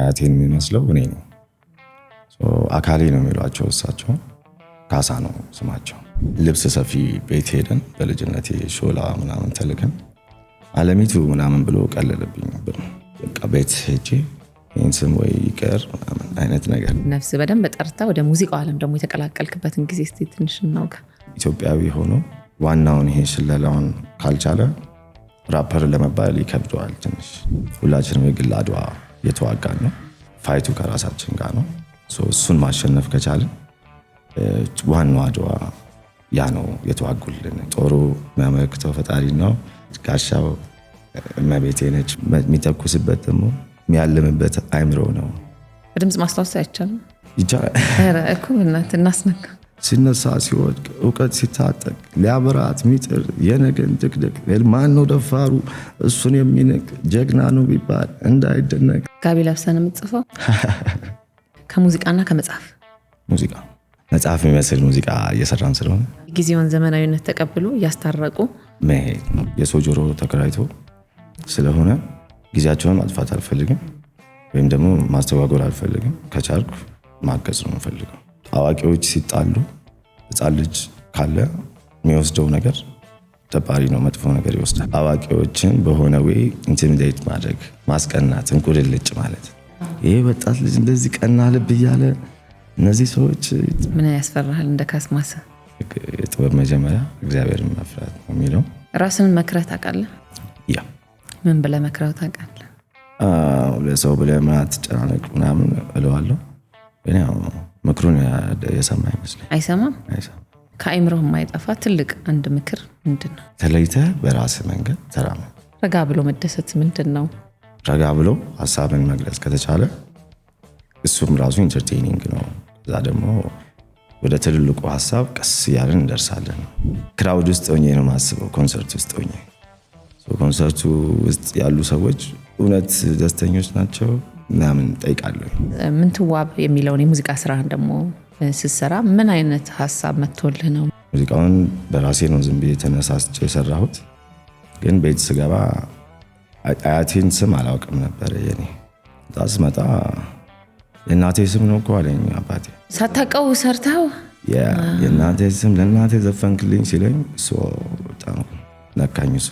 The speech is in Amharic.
አያቴን የሚመስለው እኔ ነው። አካሌ ነው የሚሏቸው እሳቸው። ካሳ ነው ስማቸው። ልብስ ሰፊ ቤት ሄደን በልጅነቴ ሾላ ምናምን ተልከን አለሚቱ ምናምን ብሎ ቀለለብኝ ነበር። በቃ ቤት ሄጄ ይህን ስም ወይ ይቀር ምናምን አይነት ነገር። ነፍስ በደንብ ጠርታ ወደ ሙዚቃው ዓለም ደግሞ የተቀላቀልክበትን ጊዜ እስቲ ትንሽ እናውጋ። ኢትዮጵያዊ ሆኖ ዋናውን ይሄ ስለላውን ካልቻለ ራፐር ለመባል ይከብደዋል ትንሽ። ሁላችንም የግል አድዋ የተዋጋን ነው። ፋይቱ ከራሳችን ጋር ነው። እሱን ማሸነፍ ከቻልን ዋናው አድዋ ያ ነው የተዋጉልን። ጦሩ የሚያመለክተው ፈጣሪ ነው። ጋሻው እመቤቴ ነች። የሚተኩስበት ደግሞ የሚያልምበት አይምሮ ነው። በድምፅ ማስታወስ አይቻልም? ይቻላል እኮ በእናትህ እናስነካ። ሲነሳ ሲወድቅ እውቀት ሲታጠቅ ሊያበራት ሚጥር የነገን ድቅድቅ ማን ነው ደፋሩ እሱን የሚንቅ ጀግና ነው ቢባል እንዳይደነቅ። ጋቢ ለብሰን የምትጽፈው ከሙዚቃና ከመጽሐፍ ሙዚቃ መጽሐፍ የሚመስል ሙዚቃ እየሰራን ስለሆነ ጊዜውን ዘመናዊነት ተቀብሎ እያስታረቁ መሄድ ነው። የሰው ጆሮ ተከራይቶ ስለሆነ ጊዜያቸውን ማጥፋት አልፈልግም፣ ወይም ደግሞ ማስተጓጎል አልፈልግም። ከቻልኩ ማገዝ ነው የምፈልገው። አዋቂዎች ሲጣሉ ሕፃን ልጅ ካለ የሚወስደው ነገር ተባሪ ነው፣ መጥፎ ነገር ይወስዳል። አዋቂዎችን በሆነ ወይ ኢንቲሚዴት ማድረግ፣ ማስቀናት፣ እንቁልልጭ ማለት ይሄ ወጣት ልጅ እንደዚህ ቀና ልብ እያለ እነዚህ ሰዎች ምን ያስፈራሃል? እንደ ካስማሰ የጥበብ መጀመሪያ እግዚአብሔርን መፍራት ነው የሚለው። ራስን መክረህ ታውቃለህ? ያ ምን ብለህ መክረህ ታውቃለህ? ለሰው ብለህ ምን አትጨናነቅ ምናምን እለዋለሁ። ግን ያው ምክሩን የሰማ አይመስለኝ። አይሰማም። ከአይምሮህ የማይጠፋ ትልቅ አንድ ምክር ምንድን ነው? ተለይተህ በራስህ መንገድ ተራመድ። ረጋ ብሎ መደሰት ምንድን ነው? ረጋ ብሎ ሀሳብን መግለጽ ከተቻለ እሱም ራሱ ኢንተርቴኒንግ ነው። እዛ ደግሞ ወደ ትልልቁ ሀሳብ ቀስ እያለን እንደርሳለን። ክራውድ ውስጥ ሆኜ ነው የማስበው። ኮንሰርት ውስጥ ሆኜ ኮንሰርቱ ውስጥ ያሉ ሰዎች እውነት ደስተኞች ናቸው ምናምን ጠይቃለሁ። ምንትዋብ የሚለውን የሙዚቃ ስራህን ደግሞ ስትሰራ ምን አይነት ሀሳብ መጥቶልህ ነው? ሙዚቃውን በራሴ ነው ዝም ብዬ ተነሳስቼ የሰራሁት። ግን ቤት ስገባ አያቴን ስም አላውቅም ነበር። የኔ ስመጣ የእናቴ ስም ነው እኮ አለኝ አባቴ። ሳታውቀው ሰርተው የእናቴ ስም ለእናቴ ዘፈንክልኝ ሲለኝ እሱ በጣም ነካኝ እሱ